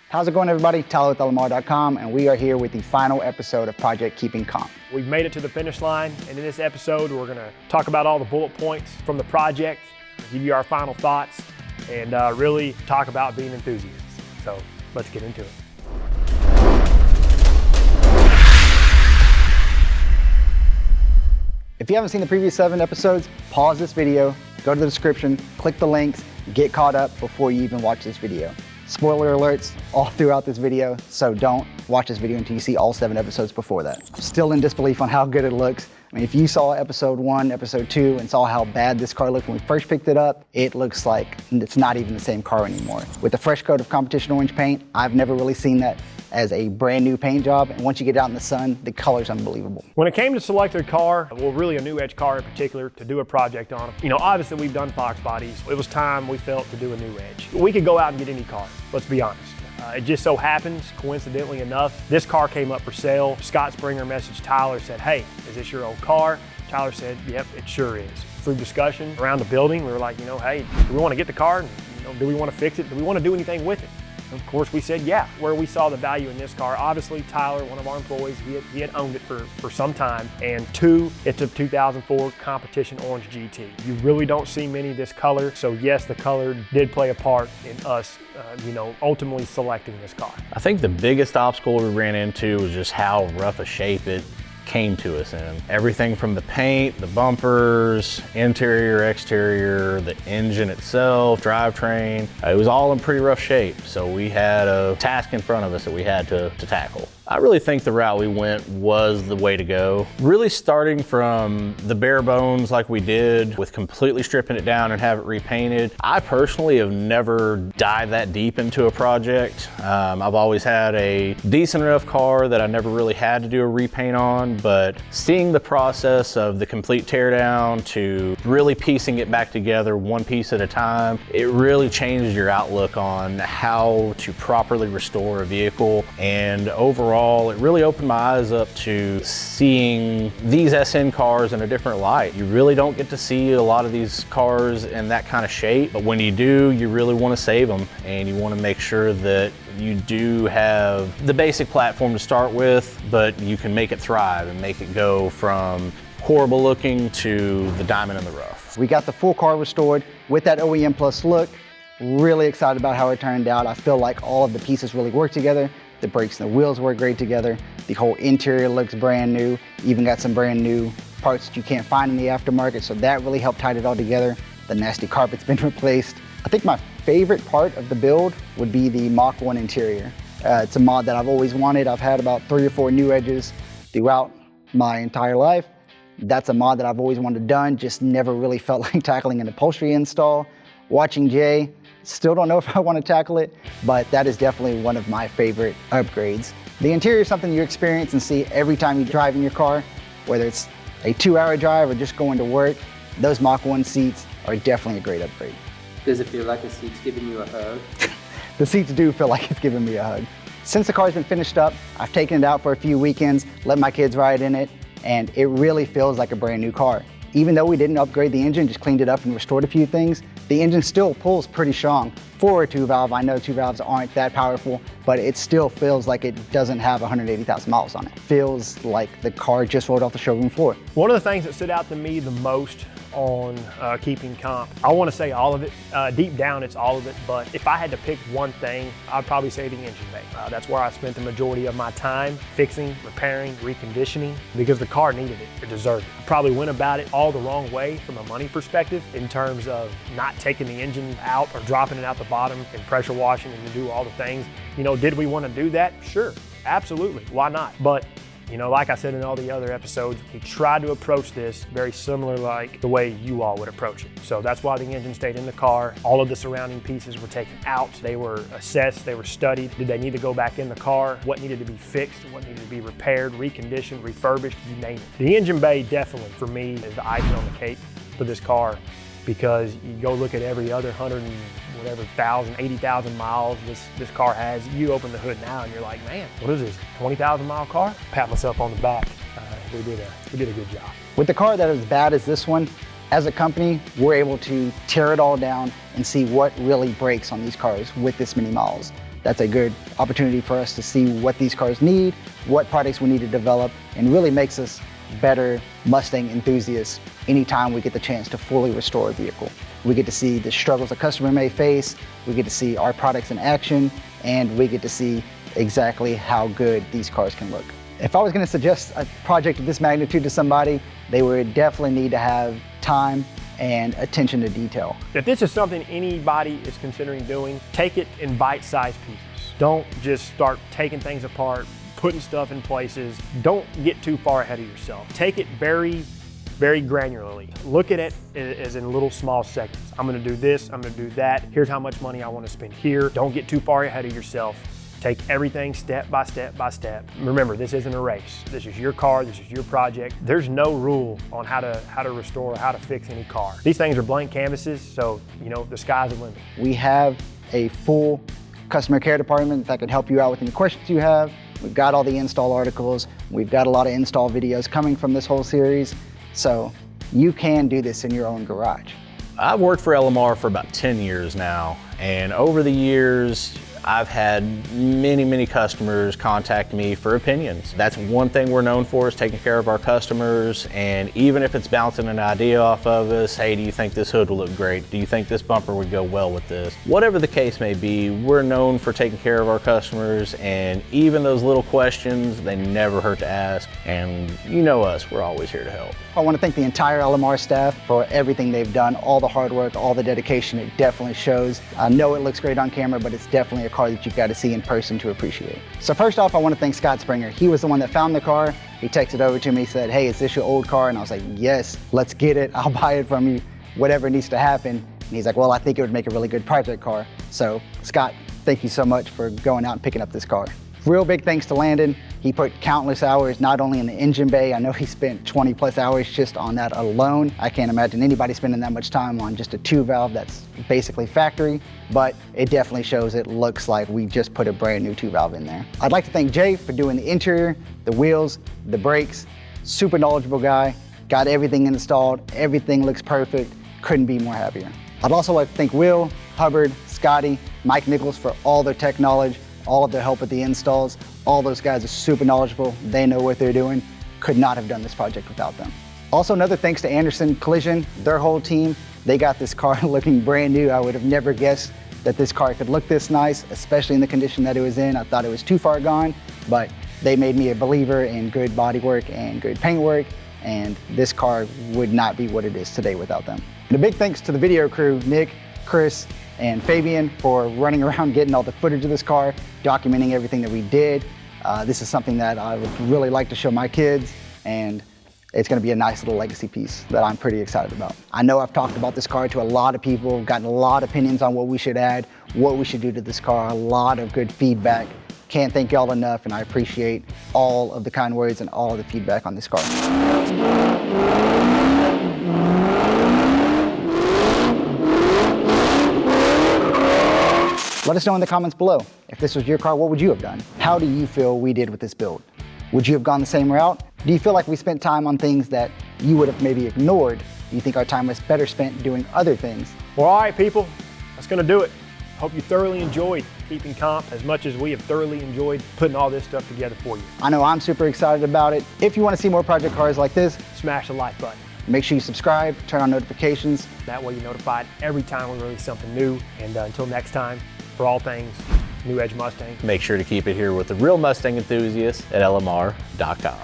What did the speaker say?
How's it going, everybody? Tyler with LMR.com, and we are here with the final episode of Project Keeping Comp. We've made it to the finish line, and in this episode, we're gonna talk about all the bullet points from the project, give you our final thoughts, and really talk about being enthusiasts. So let's get into it. If you haven't seen the previous 7 episodes, pause this video, go to the description, click the links, get caught up before you even watch this video. Spoiler alerts all throughout this video, so don't watch this video until you see all 7 episodes before that. I'm still in disbelief on how good it looks. I mean, if you saw episode 1, episode 2, and saw how bad this car looked when we first picked it up, it looks like it's not even the same car anymore. With the fresh coat of competition orange paint, I've never really seen that as a brand new paint job, and once you get out in the sun, the color's unbelievable. When it came to selecting a car, well, really a new edge car in particular, to do a project on, obviously we've done Fox bodies. It was time, we felt, to do a new edge. We could go out and get any car, let's be honest. It just so happens, coincidentally enough, this car came up for sale. Scott Springer messaged Tyler, said, "Hey, is this your old car?" Tyler said, "Yep, it sure is." Through discussion around the building, we were like, hey, do we want to get the car? Do we want to fix it? Do we want to do anything with it? Of course, we said yeah. Where we saw the value in this car, obviously Tyler, one of our employees, he had owned it for some time. And 2, it's a 2004 Competition Orange GT. You really don't see many of this color. So yes, the color did play a part in us, ultimately selecting this car. I think the biggest obstacle we ran into was just how rough a shape it came to us in. Everything from the paint, the bumpers, interior, exterior, the engine itself, drivetrain, it was all in pretty rough shape. So we had a task in front of us that we had to tackle. I really think the route we went was the way to go. Really starting from the bare bones like we did, with completely stripping it down and have it repainted. I personally have never dived that deep into a project. I've always had a decent enough car that I never really had to do a repaint on, but seeing the process of the complete teardown to really piecing it back together one piece at a time, it really changed your outlook on how to properly restore a vehicle. And overall, it really opened my eyes up to seeing these SN cars in a different light. You really don't get to see a lot of these cars in that kind of shape, but when you do, you really want to save them, and you want to make sure that you do have the basic platform to start with, but you can make it thrive and make it go from horrible looking to the diamond in the rough. We got the full car restored with that OEM Plus look. Really excited about how it turned out. I feel like all of the pieces really work together. The brakes and the wheels work great together. The whole interior looks brand new. Even got some brand new parts that you can't find in the aftermarket, so that really helped tie it all together. The nasty carpet's been replaced. I think my favorite part of the build would be the Mach 1 interior. It's a mod that I've always wanted. I've had about 3 or 4 new edges throughout my entire life. That's a mod that I've always wanted done, just never really felt like tackling an upholstery install. Watching Jay, still don't know if I want to tackle it, but that is definitely one of my favorite upgrades. The interior is something you experience and see every time you drive in your car, whether it's a 2-hour drive or just going to work. Those Mach 1 seats are definitely a great upgrade. Does it feel like the seat's giving you a hug? The seats do feel like it's giving me a hug. Since the car's been finished up, I've taken it out for a few weekends, let my kids ride in it, and it really feels like a brand new car. Even though we didn't upgrade the engine, just cleaned it up and restored a few things, the engine still pulls pretty strong. For a 2-valve, I know 2-valves aren't that powerful, but it still feels like it doesn't have 180,000 miles on it. Feels like the car just rolled off the showroom floor. One of the things that stood out to me the most on Keeping Comp, I want to say all of it. Deep down, it's all of it, but if I had to pick one thing, I'd probably say the engine bay. That's where I spent the majority of my time fixing, repairing, reconditioning, because the car needed it, it deserved it. I probably went about it all the wrong way from a money perspective in terms of not taking the engine out or dropping it out the bottom and pressure washing and to do all the things. Did we want to do that? Sure, absolutely, why not? But like I said in all the other episodes, we tried to approach this very similar like the way you all would approach it. So that's why the engine stayed in the car. All of the surrounding pieces were taken out. They were assessed, they were studied. Did they need to go back in the car? What needed to be fixed? What needed to be repaired, reconditioned, refurbished, you name it. The engine bay definitely, for me, is the icing on the cake for this car, because you go look at every other 80,000 miles this car has. You open the hood now and you're like, man, what is this, 20,000 mile car? Pat myself on the back. We did a good job. With the car that is as bad as this one, as a company, we're able to tear it all down and see what really breaks on these cars with this many miles. that's a good opportunity for us to see what these cars need, what products we need to develop, and really makes us better Mustang enthusiasts anytime we get the chance to fully restore a vehicle. We get to see the struggles a customer may face, we get to see our products in action, and we get to see exactly how good these cars can look. If I was going to suggest a project of this magnitude to somebody, they would definitely need to have time and attention to detail. If this is something anybody is considering doing, take it in bite-sized pieces. Don't just start taking things apart, putting stuff in places. Don't get too far ahead of yourself. Take it very granularly. Look at it as in little small segments. I'm gonna do this, I'm gonna do that. Here's how much money I wanna spend here. Don't get too far ahead of yourself. Take everything step by step by step. Remember, this isn't a race. This is your car, this is your project. There's no rule on how to restore or how to fix any car. These things are blank canvases, so the sky's the limit. We have a full customer care department that can help you out with any questions you have. We've got all the install articles. We've got a lot of install videos coming from this whole series. So you can do this in your own garage. I've worked for LMR for about 10 years now, and over the years, I've had many customers contact me for opinions. That's one thing we're known for, is taking care of our customers. And even if it's bouncing an idea off of us, hey, do you think this hood will look great? Do you think this bumper would go well with this? Whatever the case may be, we're known for taking care of our customers, and even those little questions, they never hurt to ask. And you know us, we're always here to help. I want to thank the entire LMR staff for everything they've done, all the hard work, all the dedication. It definitely shows. I know it looks great on camera, but it's definitely a car that you've got to see in person to appreciate. So first off, I want to thank Scott Springer. He was the one that found the car. He texted over to me, said, hey, is this your old car? And I was like, yes, let's get it. I'll buy it from you, whatever needs to happen. And he's like, well, I think it would make a really good project car. So Scott, thank you so much for going out and picking up this car. Real big thanks to Landon. He put countless hours, not only in the engine bay, I know he spent 20+ hours just on that alone. I can't imagine anybody spending that much time on just a 2-valve that's basically factory, but it definitely shows it looks like we just put a brand new 2-valve in there. I'd like to thank Jay for doing the interior, the wheels, the brakes. Super knowledgeable guy, got everything installed, everything looks perfect, couldn't be more happier. I'd also like to thank Will, Hubbard, Scotty, Mike Nichols for all their tech knowledge, all of their help with the installs. All those guys are super knowledgeable. They know what they're doing. Could not have done this project without them. Also, another thanks to Anderson Collision, their whole team. They got this car looking brand new. I would have never guessed that this car could look this nice, especially in the condition that it was in. I thought it was too far gone, but they made me a believer in good bodywork and good paintwork, and this car would not be what it is today without them. And a big thanks to the video crew, Nick, Chris, and Fabian, for running around getting all the footage of this car, documenting everything that we did. This is something that I would really like to show my kids, and it's gonna be a nice little legacy piece that I'm pretty excited about. I know I've talked about this car to a lot of people, gotten a lot of opinions on what we should add, what we should do to this car, a lot of good feedback. Can't thank y'all enough, and I appreciate all of the kind words and all of the feedback on this car. Let us know in the comments below. If this was your car, what would you have done? How do you feel we did with this build? Would you have gone the same route? Do you feel like we spent time on things that you would have maybe ignored? Do you think our time was better spent doing other things? Well, all right, people, that's gonna do it. Hope you thoroughly enjoyed keeping comp as much as we have thoroughly enjoyed putting all this stuff together for you. I know I'm super excited about it. If you want to see more project cars like this, Smash the like button. make sure you subscribe, turn on notifications. That way you're notified every time we release something new. And until next time, for all things New Edge Mustang. Make sure to keep it here with the real Mustang enthusiasts at LMR.com.